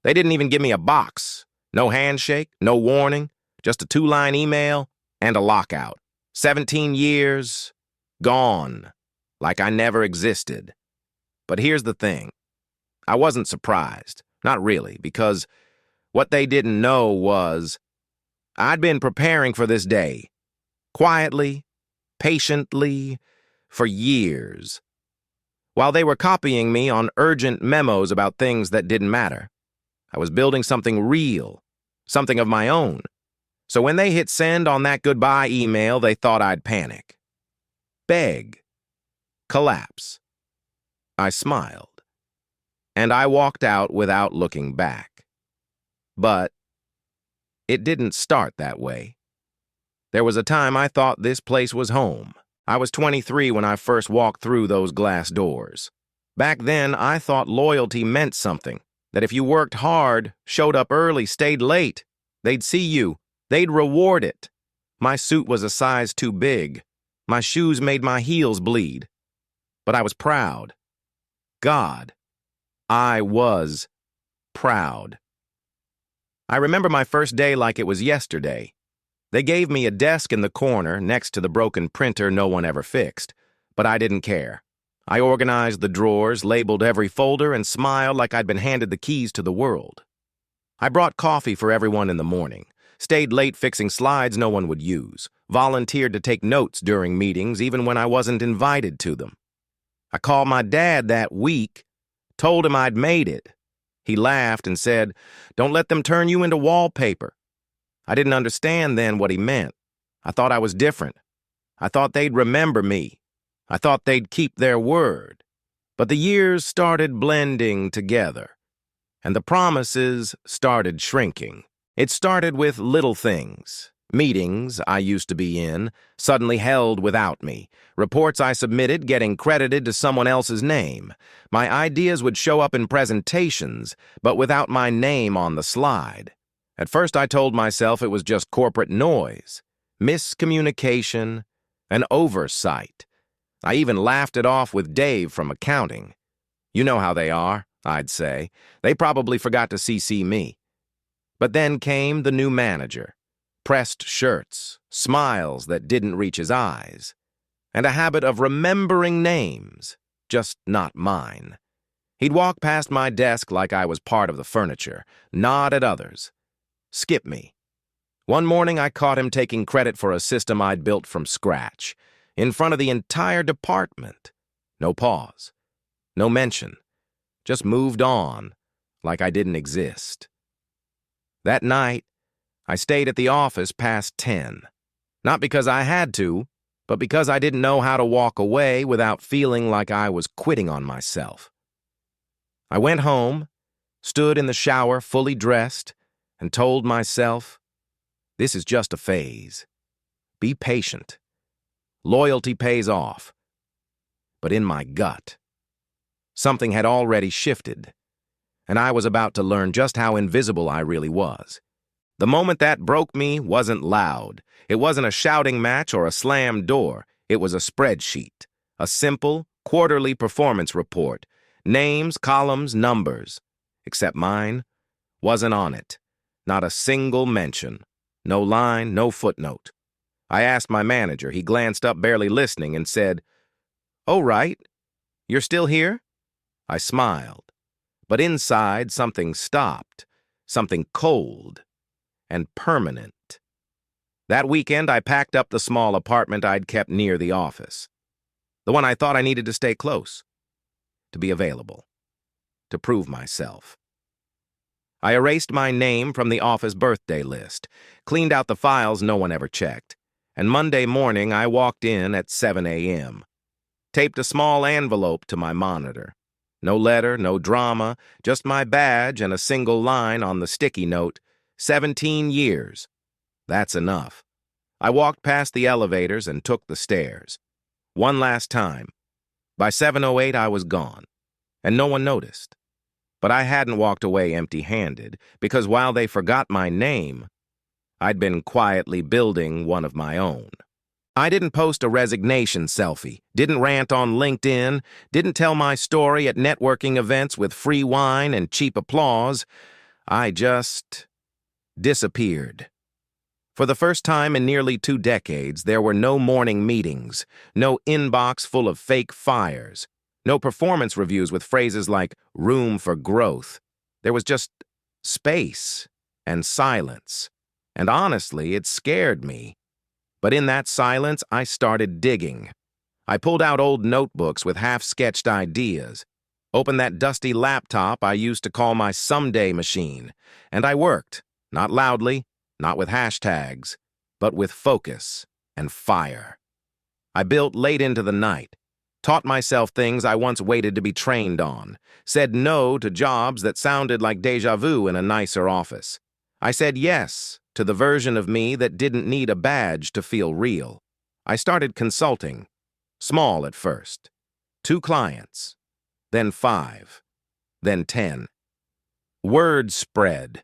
They didn't even give me a box. No handshake, no warning, just a 2-line email and a lockout. 17 years, gone, like I never existed. But here's the thing. I wasn't surprised. Not really, because what they didn't know was I'd been preparing for this day, quietly, patiently, for years. While they were copying me on urgent memos about things that didn't matter, I was building something real, something of my own. So when they hit send on that goodbye email, they thought I'd panic, beg, collapse. I smiled, and I walked out without looking back. But it didn't start that way. There was a time I thought this place was home. I was 23 when I first walked through those glass doors. Back then, I thought loyalty meant something, that if you worked hard, showed up early, stayed late, they'd see you, they'd reward it. My suit was a size too big. My shoes made my heels bleed. But I was proud. God, I was proud. I remember my first day like it was yesterday. They gave me a desk in the corner next to the broken printer no one ever fixed, but I didn't care. I organized the drawers, labeled every folder, and smiled like I'd been handed the keys to the world. I brought coffee for everyone in the morning, stayed late fixing slides no one would use, volunteered to take notes during meetings even when I wasn't invited to them. I called my dad that week, told him I'd made it. He laughed and said, "Don't let them turn you into wallpaper." I didn't understand then what he meant. I thought I was different. I thought they'd remember me. I thought they'd keep their word. But the years started blending together, and the promises started shrinking. It started with little things. Meetings I used to be in, suddenly held without me. Reports I submitted getting credited to someone else's name. My ideas would show up in presentations, but without my name on the slide. At first I told myself it was just corporate noise, miscommunication, and oversight. I even laughed it off with Dave from accounting. You know how they are, I'd say. They probably forgot to CC me. But then came the new manager. Pressed shirts, smiles that didn't reach his eyes, and a habit of remembering names, just not mine. He'd walk past my desk like I was part of the furniture, nod at others, skip me. One morning I caught him taking credit for a system I'd built from scratch, in front of the entire department. No pause, no mention, just moved on like I didn't exist. That night, I stayed at the office past 10. Not because I had to, but because I didn't know how to walk away without feeling like I was quitting on myself. I went home, stood in the shower fully dressed, and told myself, this is just a phase. Be patient. Loyalty pays off. But in my gut, something had already shifted, and I was about to learn just how invisible I really was. The moment that broke me wasn't loud. It wasn't a shouting match or a slammed door. It was a spreadsheet, a simple, quarterly performance report. Names, columns, numbers. Except mine wasn't on it. Not a single mention. No line, no footnote. I asked my manager. He glanced up, barely listening, and said, "Oh, right. You're still here?" I smiled. But inside, something stopped. Something cold and permanent. That weekend, I packed up the small apartment I'd kept near the office. The one I thought I needed to stay close, to be available, to prove myself. I erased my name from the office birthday list, cleaned out the files no one ever checked, and Monday morning I walked in at 7 a.m., taped a small envelope to my monitor. No letter, no drama, just my badge and a single line on the sticky note, 17 years. That's enough. I walked past the elevators and took the stairs. One last time. By 7:08, I was gone, and no one noticed. But I hadn't walked away empty-handed, because while they forgot my name, I'd been quietly building one of my own. I didn't post a resignation selfie, didn't rant on LinkedIn, didn't tell my story at networking events with free wine and cheap applause. I just disappeared. For the first time in nearly 2 decades, there were no morning meetings, no inbox full of fake fires, no performance reviews with phrases like room for growth. There was just space and silence. And honestly, it scared me. But in that silence, I started digging. I pulled out old notebooks with half-sketched ideas, opened that dusty laptop I used to call my someday machine, and I worked, not loudly, not with hashtags, but with focus and fire. I built late into the night, taught myself things I once waited to be trained on, said no to jobs that sounded like déjà vu in a nicer office. I said yes to the version of me that didn't need a badge to feel real. I started consulting, small at first. 2 clients, then 5, then 10. Word spread.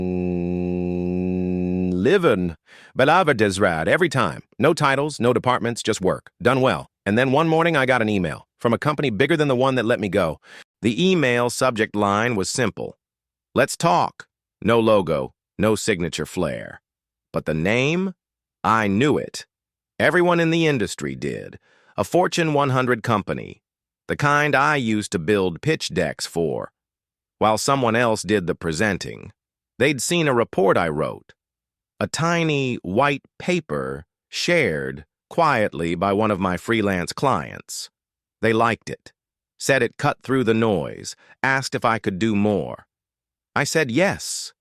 Livin'. Beloved is rad every time. No titles, no departments, just work. Done well. And then one morning I got an email from a company bigger than the one that let me go. The email subject line was simple. Let's talk. No logo, no signature flair. But the name? I knew it. Everyone in the industry did. A Fortune 100 company. The kind I used to build pitch decks for, while someone else did the presenting. They'd seen a report I wrote. A tiny white paper shared quietly by one of my freelance clients. They liked it, said it cut through the noise, asked if I could do more. I said yes,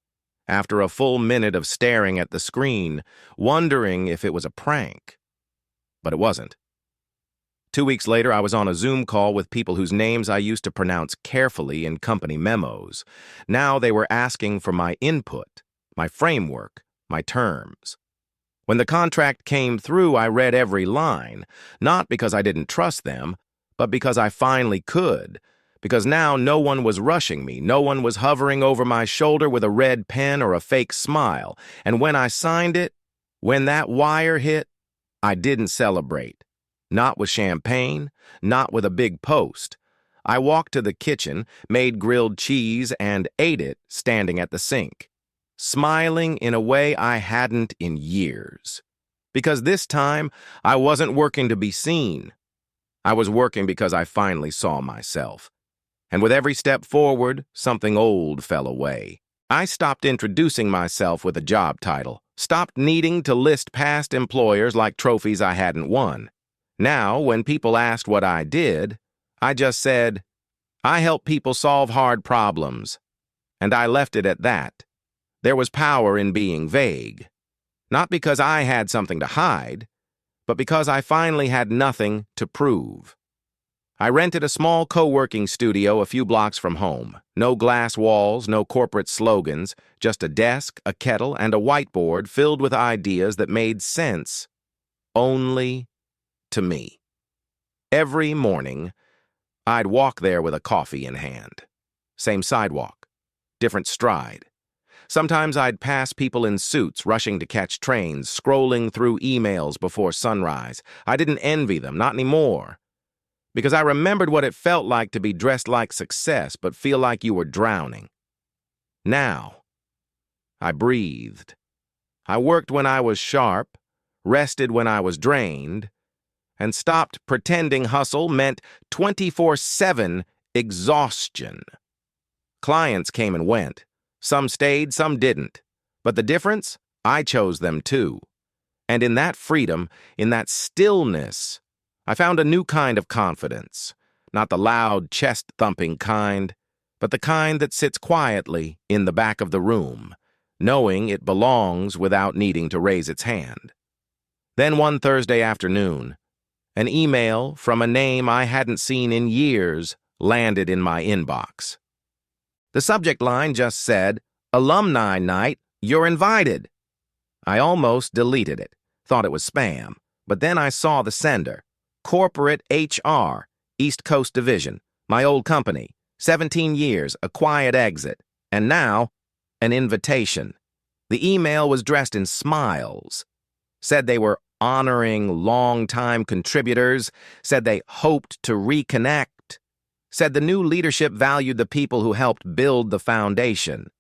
after a full minute of staring at the screen, wondering if it was a prank. But it wasn't. 2 weeks later, I was on a Zoom call with people whose names I used to pronounce carefully in company memos. Now they were asking for my input, my framework, my terms. When the contract came through, I read every line, not because I didn't trust them, but because I finally could, because now no one was rushing me, no one was hovering over my shoulder with a red pen or a fake smile, and when I signed it, when that wire hit, I didn't celebrate. Not with champagne, not with a big post. I walked to the kitchen, made grilled cheese, and ate it standing at the sink, smiling in a way I hadn't in years. Because this time, I wasn't working to be seen. I was working because I finally saw myself. And with every step forward, something old fell away. I stopped introducing myself with a job title, stopped needing to list past employers like trophies I hadn't won. Now, when people asked what I did, I just said, I help people solve hard problems. And I left it at that. There was power in being vague. Not because I had something to hide, but because I finally had nothing to prove. I rented a small co-working studio a few blocks from home. No glass walls, no corporate slogans, just a desk, a kettle, and a whiteboard filled with ideas that made sense only to me. Every morning, I'd walk there with a coffee in hand. Same sidewalk, different stride. Sometimes I'd pass people in suits rushing to catch trains, scrolling through emails before sunrise. I didn't envy them, not anymore, because I remembered what it felt like to be dressed like success but feel like you were drowning. Now, I breathed. I worked when I was sharp, rested when I was drained, and stopped pretending hustle meant 24/7 exhaustion. Clients came and went. Some stayed, some didn't. But the difference? I chose them too. And in that freedom, in that stillness, I found a new kind of confidence. Not the loud, chest-thumping kind, but the kind that sits quietly in the back of the room, knowing it belongs without needing to raise its hand. Then one Thursday afternoon, an email from a name I hadn't seen in years landed in my inbox. The subject line just said, Alumni Night, you're invited. I almost deleted it, thought it was spam, but then I saw the sender. Corporate HR, East Coast Division, my old company, 17 years, a quiet exit, and now, an invitation. The email was dressed in smiles, said they were honoring long-time contributors, said they hoped to reconnect, said the new leadership valued the people who helped build the foundation.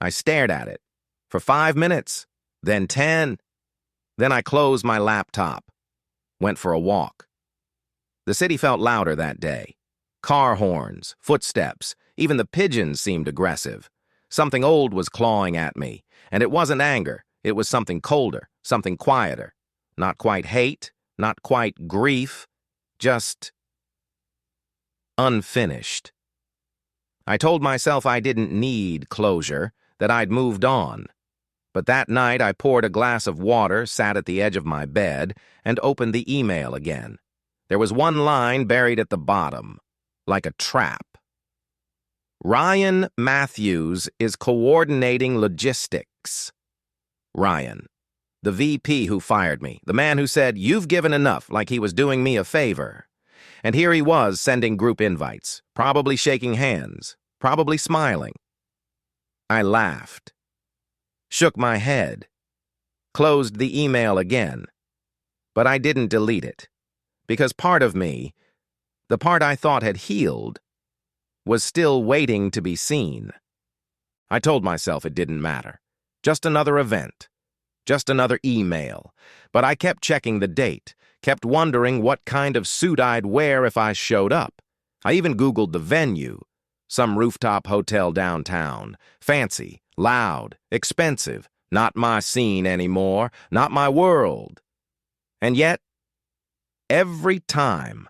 I stared at it for 5 minutes, then 10. Then I closed my laptop, went for a walk. The city felt louder that day. Car horns, footsteps, even the pigeons seemed aggressive. Something old was clawing at me, and it wasn't anger. It was something colder, something quieter. Not quite hate, not quite grief, just unfinished. I told myself I didn't need closure, that I'd moved on. But that night I poured a glass of water, sat at the edge of my bed, and opened the email again. There was one line buried at the bottom, like a trap. Ryan Matthews is coordinating logistics. Ryan, the VP who fired me, the man who said, "You've given enough," like he was doing me a favor. And here he was sending group invites, probably shaking hands, probably smiling. I laughed, shook my head, closed the email again. But I didn't delete it, because part of me, the part I thought had healed, was still waiting to be seen. I told myself it didn't matter. Just another event, just another email. But I kept checking the date, kept wondering what kind of suit I'd wear if I showed up. I even Googled the venue. Some rooftop hotel downtown. Fancy, loud, expensive. Not my scene anymore, not my world. And yet, every time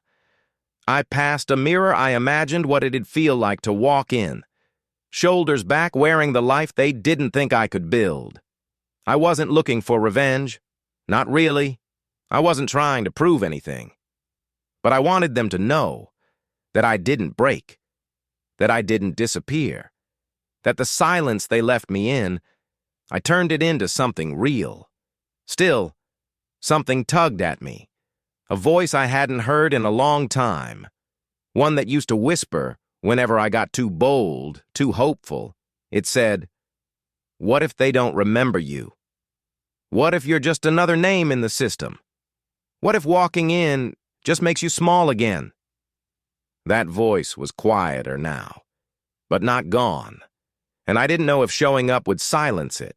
I passed a mirror, I imagined what it'd feel like to walk in, shoulders back, wearing the life they didn't think I could build. I wasn't looking for revenge. Not really. I wasn't trying to prove anything. But I wanted them to know that I didn't break, that I didn't disappear, that the silence they left me in, I turned it into something real. Still, something tugged at me. A voice I hadn't heard in a long time. One that used to whisper whenever I got too bold, too hopeful. It said, "What if they don't remember you? What if you're just another name in the system? What if walking in just makes you small again?" That voice was quieter now, but not gone. And I didn't know if showing up would silence it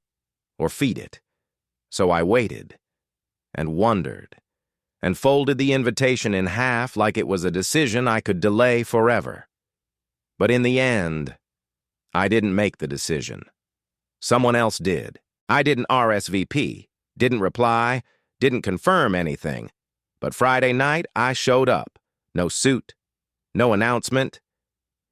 or feed it. So I waited and wondered and folded the invitation in half like it was a decision I could delay forever. But in the end, I didn't make the decision. Someone else did. I didn't RSVP, didn't reply, didn't confirm anything. But Friday night, I showed up. No suit, no announcement,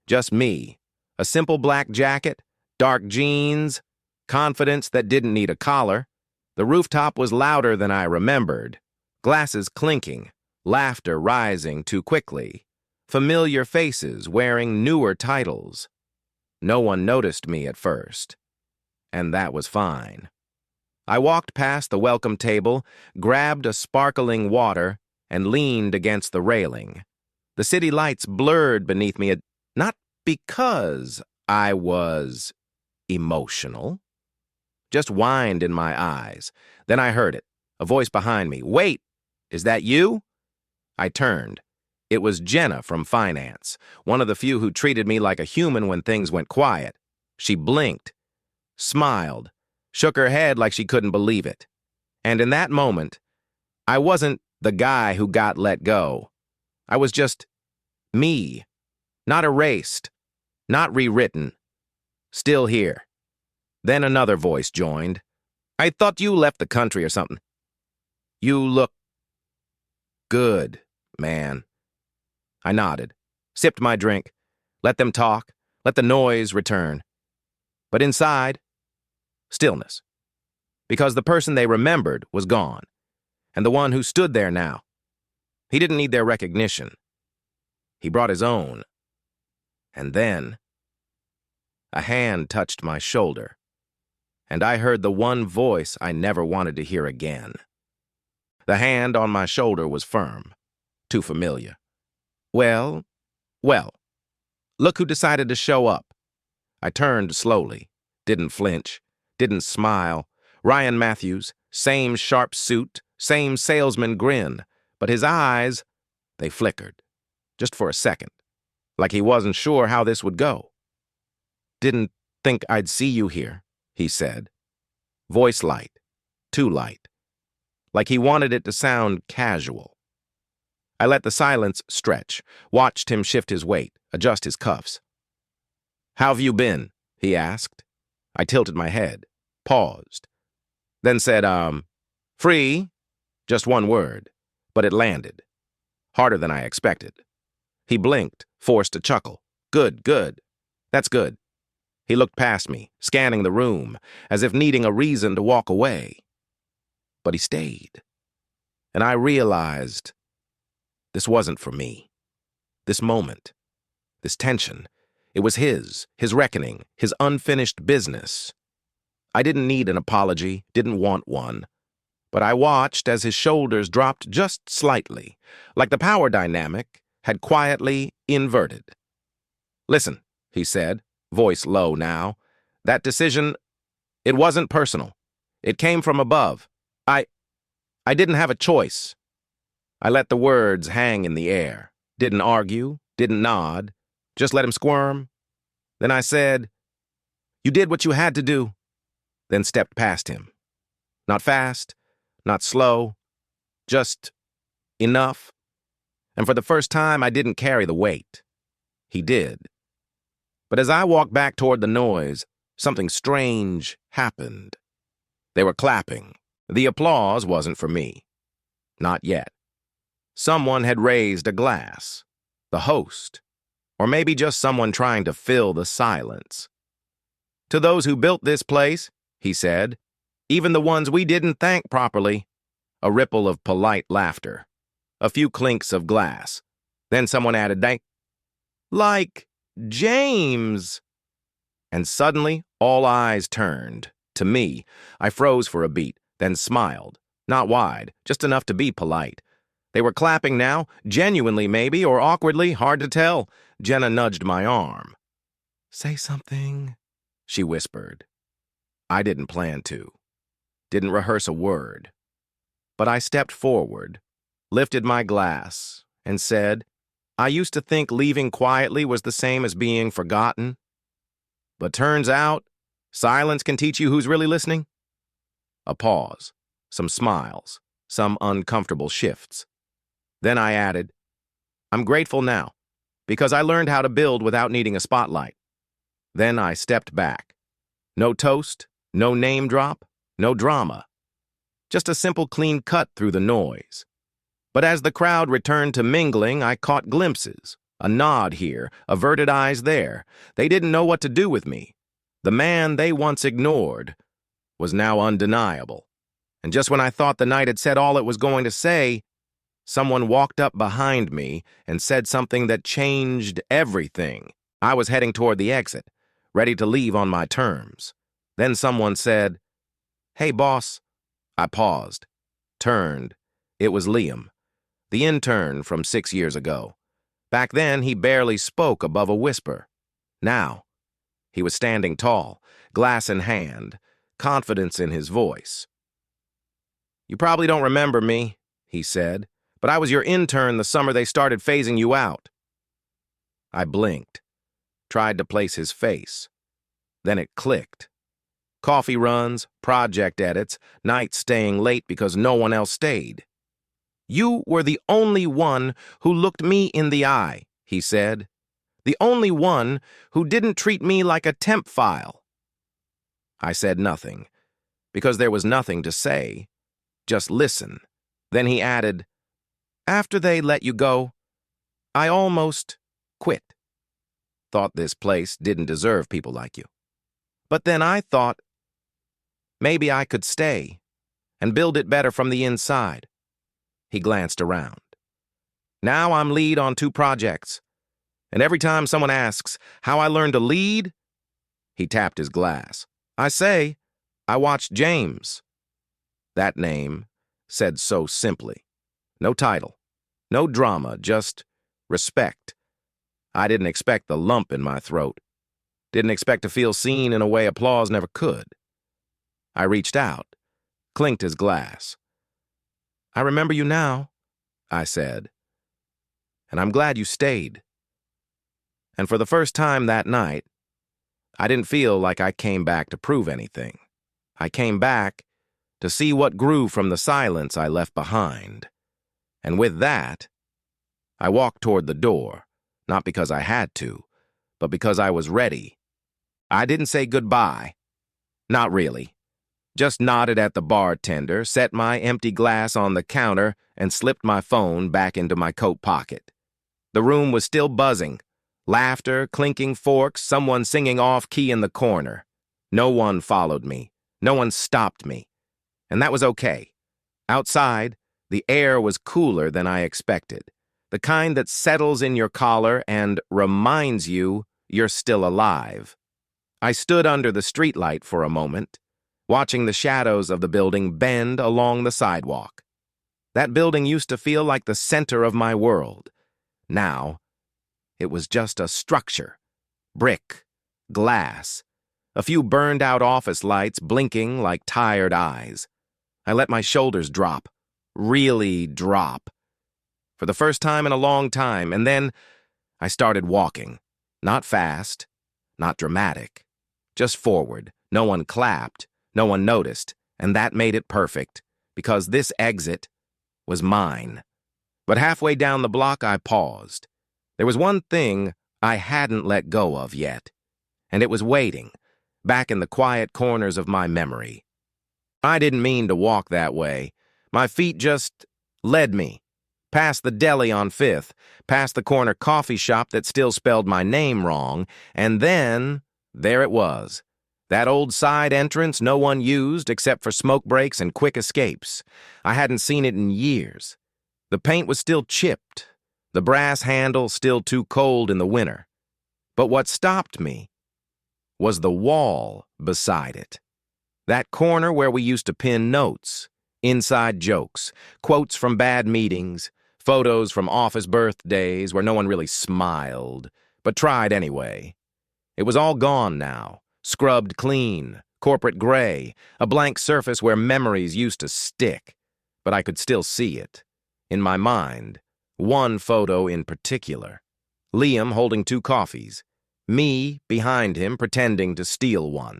just me. A simple black jacket, dark jeans, confidence that didn't need a collar. The rooftop was louder than I remembered. Glasses clinking, laughter rising too quickly. Familiar faces wearing newer titles. No one noticed me at first, and that was fine. I walked past the welcome table, grabbed a sparkling water, and leaned against the railing. The city lights blurred beneath me, not because I was emotional, just whined in my eyes. Then I heard it, a voice behind me. "Wait, is that you?" I turned. It was Jenna from finance, one of the few who treated me like a human when things went quiet. She blinked, smiled, shook her head like she couldn't believe it. And in that moment, I wasn't the guy who got let go. I was just me, not erased, not rewritten, still here. Then another voice joined. "I thought you left the country or something. You look good, man." I nodded, sipped my drink, let them talk, let the noise return. But inside, stillness. Because the person they remembered was gone, and the one who stood there now, he didn't need their recognition. He brought his own. And then, a hand touched my shoulder, and I heard the one voice I never wanted to hear again. The hand on my shoulder was firm, too familiar. Well, look who decided to show up. I turned slowly, didn't flinch, didn't smile. Ryan Matthews, same sharp suit, same salesman grin, but his eyes, they flickered, just for a second, like he wasn't sure how this would go. "Didn't think I'd see you here," he said. Voice light. Too light. Like he wanted it to sound casual. I let the silence stretch, watched him shift his weight, adjust his cuffs. "How've you been?" he asked. I tilted my head, paused, then said, free, just one word, but it landed. Harder than I expected. He blinked, forced a chuckle. Good, good. That's good. He looked past me, scanning the room, as if needing a reason to walk away. But he stayed. And I realized this wasn't for me. This moment, this tension, it was his reckoning, his unfinished business. I didn't need an apology, didn't want one. But I watched as his shoulders dropped just slightly, like the power dynamic had quietly inverted. "Listen," he said, voice low now. "That decision, it wasn't personal. It came from above. I didn't have a choice." I let the words hang in the air. Didn't argue, didn't nod, just let him squirm. Then I said, "You did what you had to do," then stepped past him. Not fast, not slow, just enough. And for the first time, I didn't carry the weight. He did. But as I walked back toward the noise, something strange happened. They were clapping. The applause wasn't for me. Not yet. Someone had raised a glass. The host. Or maybe just someone trying to fill the silence. "To those who built this place," he said, "even the ones we didn't thank properly." A ripple of polite laughter. A few clinks of glass. Then someone added, "Like James." And suddenly, all eyes turned. To me. I froze for a beat, then smiled. Not wide, just enough to be polite. They were clapping now, genuinely maybe, or awkwardly, hard to tell. Jenna nudged my arm. "Say something," she whispered. I didn't plan to. Didn't rehearse a word. But I stepped forward, lifted my glass, and said, "I used to think leaving quietly was the same as being forgotten. But turns out, silence can teach you who's really listening." A pause, some smiles, some uncomfortable shifts. Then I added, "I'm grateful now, because I learned how to build without needing a spotlight." Then I stepped back. No toast, no name drop, no drama. Just a simple clean cut through the noise. But as the crowd returned to mingling, I caught glimpses. A nod here, averted eyes there. They didn't know what to do with me. The man they once ignored was now undeniable. And just when I thought the night had said all it was going to say, someone walked up behind me and said something that changed everything. I was heading toward the exit, ready to leave on my terms. Then someone said, "Hey, boss." I paused, turned. It was Liam, the intern from 6 years ago. Back then, he barely spoke above a whisper. Now, he was standing tall, glass in hand, confidence in his voice. "You probably don't remember me," he said, "but I was your intern the summer they started phasing you out." I blinked, tried to place his face. Then it clicked. Coffee runs, project edits, nights staying late because no one else stayed. "You were the only one who looked me in the eye," he said. "The only one who didn't treat me like a temp file." I said nothing, because there was nothing to say. Just listen. Then he added, "After they let you go, I almost quit. Thought this place didn't deserve people like you. But then I thought maybe I could stay and build it better from the inside." He glanced around. "Now I'm lead on 2 projects. And every time someone asks how I learned to lead," he tapped his glass, "I say, I watched James." That name, said so simply. No title, no drama, just respect. I didn't expect the lump in my throat. Didn't expect to feel seen in a way applause never could. I reached out, clinked his glass. "I remember you now," I said. "And I'm glad you stayed." And for the first time that night, I didn't feel like I came back to prove anything. I came back to see what grew from the silence I left behind. And with that, I walked toward the door, not because I had to, but because I was ready. I didn't say goodbye. Not really. Just nodded at the bartender, set my empty glass on the counter, and slipped my phone back into my coat pocket. The room was still buzzing. Laughter, clinking forks, someone singing off-key in the corner. No one followed me. No one stopped me. And that was okay. Outside, the air was cooler than I expected. The kind that settles in your collar and reminds you you're still alive. I stood under the streetlight for a moment, watching the shadows of the building bend along the sidewalk. That building used to feel like the center of my world. Now, it was just a structure. Brick, glass, a few burned-out office lights blinking like tired eyes. I let my shoulders drop, really drop, for the first time in a long time, and then I started walking. Not fast, not dramatic, just forward. No one clapped, no one noticed, and that made it perfect, because this exit was mine. But halfway down the block, I paused. There was one thing I hadn't let go of yet, and it was waiting, back in the quiet corners of my memory. I didn't mean to walk that way. My feet just led me. Past the deli on 5th, past the corner coffee shop that still spelled my name wrong, and then there it was. That old side entrance no one used except for smoke breaks and quick escapes. I hadn't seen it in years. The paint was still chipped, the brass handle still too cold in the winter. But what stopped me was the wall beside it. That corner where we used to pin notes, inside jokes, quotes from bad meetings, photos from office birthdays where no one really smiled, but tried anyway. It was all gone now, scrubbed clean, corporate gray, a blank surface where memories used to stick. But I could still see it. In my mind, one photo in particular. Liam holding 2 coffees. Me behind him pretending to steal one.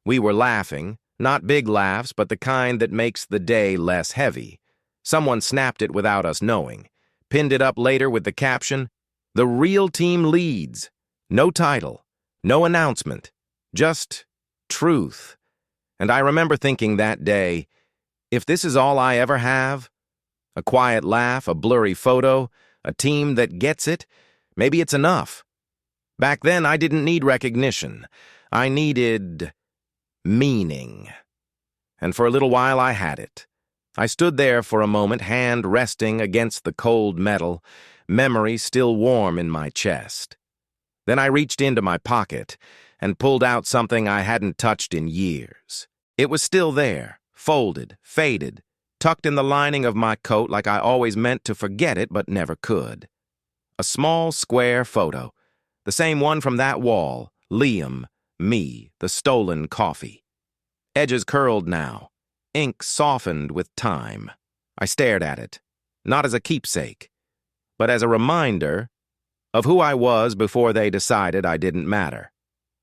We were laughing, not big laughs, but the kind that makes the day less heavy. Someone snapped it without us knowing, pinned it up later with the caption, "The real team leads." No title, no announcement, just truth. And I remember thinking that day, if this is all I ever have, a quiet laugh, a blurry photo, a team that gets it, maybe it's enough. Back then, I didn't need recognition. I needed meaning. And for a little while, I had it. I stood there for a moment, hand resting against the cold metal, memory still warm in my chest. Then I reached into my pocket and pulled out something I hadn't touched in years. It was still there, folded, faded, tucked in the lining of my coat like I always meant to forget it but never could. A small, square photo, the same one from that wall, Liam, me, the stolen coffee. Edges curled now, ink softened with time. I stared at it, not as a keepsake, but as a reminder of who I was before they decided I didn't matter.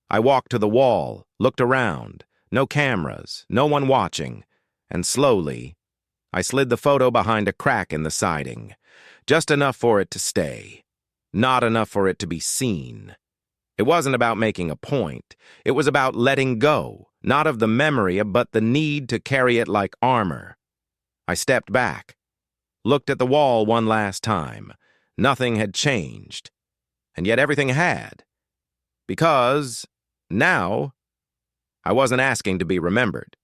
I walked to the wall, looked around, no cameras, no one watching, and slowly, I slid the photo behind a crack in the siding, just enough for it to stay, not enough for it to be seen. It wasn't about making a point. It was about letting go, not of the memory, but the need to carry it like armor. I stepped back, looked at the wall one last time. Nothing had changed, and yet everything had. Because now, I wasn't asking to be remembered.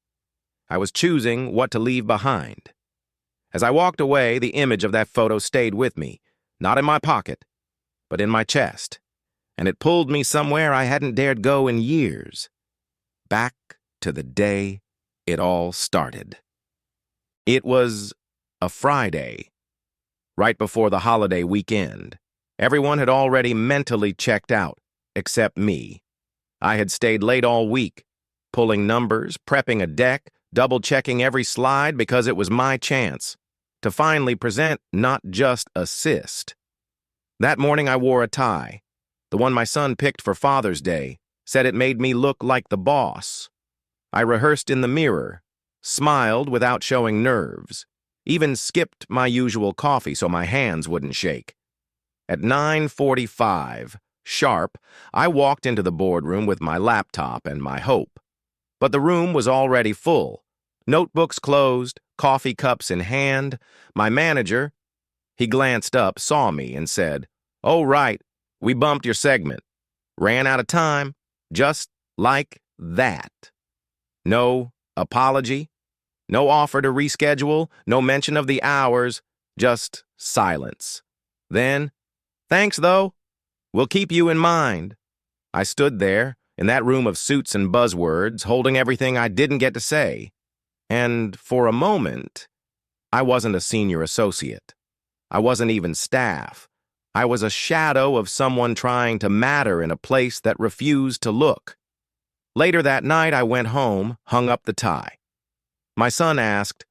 I was choosing what to leave behind. As I walked away, the image of that photo stayed with me, not in my pocket, but in my chest. And it pulled me somewhere I hadn't dared go in years. Back to the day it all started. It was a Friday, right before the holiday weekend. Everyone had already mentally checked out, except me. I had stayed late all week, pulling numbers, prepping a deck, double-checking every slide because it was my chance to finally present, not just assist. That morning I wore a tie, the one my son picked for Father's Day, said it made me look like the boss. I rehearsed in the mirror, smiled without showing nerves, even skipped my usual coffee so my hands wouldn't shake. At 9:45, sharp, I walked into the boardroom with my laptop and my hope. But the room was already full. Notebooks closed, coffee cups in hand. My manager, he glanced up, saw me, and said, "Oh, right, we bumped your segment. Ran out of time, just like that." No apology, no offer to reschedule, no mention of the hours, just silence. Then, "Thanks, though. We'll keep you in mind." I stood there, in that room of suits and buzzwords, holding everything I didn't get to say. And for a moment, I wasn't a senior associate. I wasn't even staff. I was a shadow of someone trying to matter in a place that refused to look. Later that night, I went home, hung up the tie. My son asked,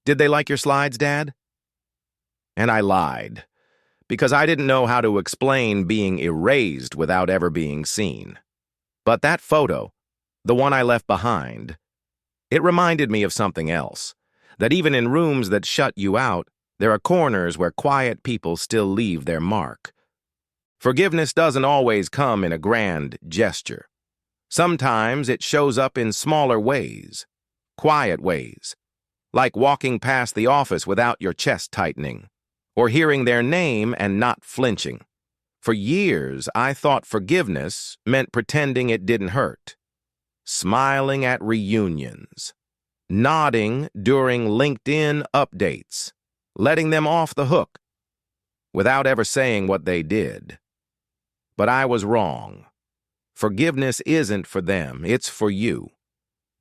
"Did they like your slides, Dad?" And I lied, because I didn't know how to explain being erased without ever being seen. But that photo, the one I left behind, it reminded me of something else, that even in rooms that shut you out, there are corners where quiet people still leave their mark. Forgiveness doesn't always come in a grand gesture. Sometimes it shows up in smaller ways, quiet ways, like walking past the office without your chest tightening, or hearing their name and not flinching. For years, I thought forgiveness meant pretending it didn't hurt, smiling at reunions, nodding during LinkedIn updates, letting them off the hook, without ever saying what they did. But I was wrong. Forgiveness isn't for them, it's for you.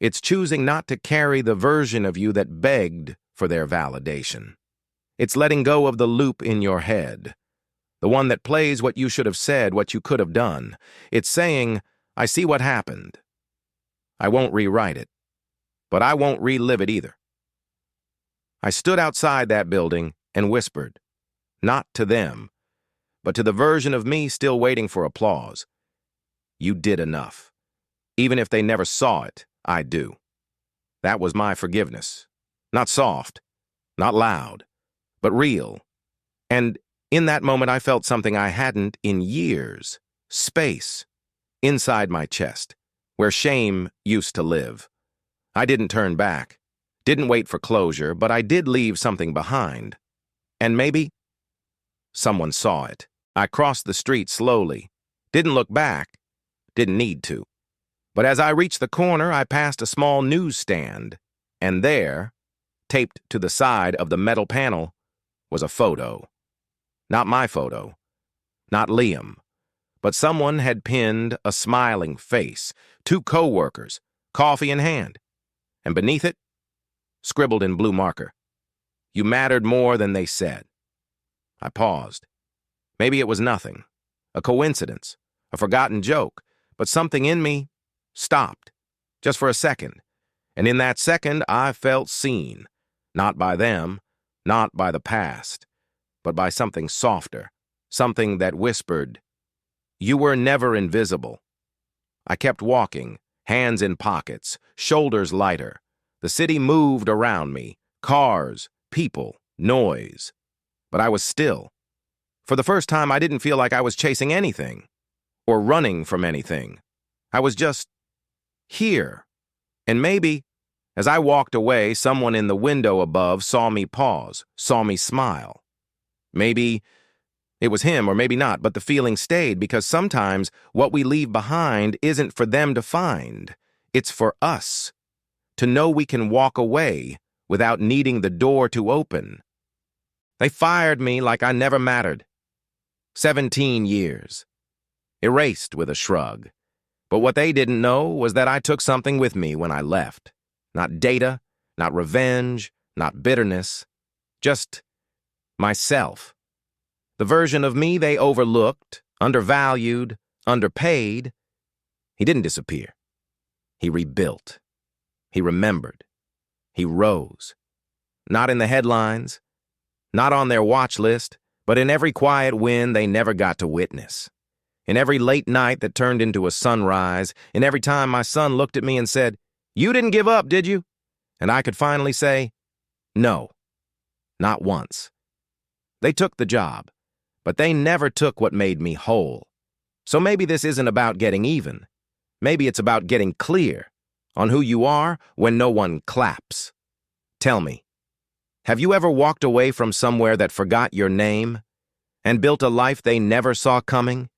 It's choosing not to carry the version of you that begged for their validation. It's letting go of the loop in your head, the one that plays what you should have said, what you could have done. It's saying, "I see what happened. I won't rewrite it, but I won't relive it either." I stood outside that building and whispered, not to them, but to the version of me still waiting for applause. "You did enough. Even if they never saw it, I do." That was my forgiveness. Not soft, not loud, but real. And in that moment, I felt something I hadn't in years. Space. Inside my chest, where shame used to live. I didn't turn back. Didn't wait for closure, but I did leave something behind. And maybe someone saw it. I crossed the street slowly. Didn't look back. Didn't need to. But as I reached the corner, I passed a small newsstand, and there, taped to the side of the metal panel, was a photo. Not my photo. Not Liam. But someone had pinned a smiling face, 2 co-workers, coffee in hand. And beneath it, scribbled in blue marker, "You mattered more than they said." I paused. Maybe it was nothing, a coincidence, a forgotten joke, but something in me stopped, just for a second. And in that second, I felt seen, not by them, not by the past, but by something softer, something that whispered, "You were never invisible." I kept walking, hands in pockets, shoulders lighter. The city moved around me, cars, people, noise. But I was still. For the first time, I didn't feel like I was chasing anything, or running from anything. I was just here. And maybe, as I walked away, someone in the window above saw me pause, saw me smile. Maybe it was him, or maybe not, but the feeling stayed, because sometimes what we leave behind isn't for them to find. It's for us, to know we can walk away without needing the door to open. They fired me like I never mattered. 17 years. Erased with a shrug. But what they didn't know was that I took something with me when I left. Not data, not revenge, not bitterness. Just myself. The version of me they overlooked, undervalued, underpaid. He didn't disappear. He rebuilt. He remembered. He rose. Not in the headlines, not on their watch list, but in every quiet win they never got to witness. In every late night that turned into a sunrise, in every time my son looked at me and said, "You didn't give up, did you?" And I could finally say, "No, not once." They took the job, but they never took what made me whole. So maybe this isn't about getting even. Maybe it's about getting clear on who you are when no one claps. Tell me, have you ever walked away from somewhere that forgot your name and built a life they never saw coming?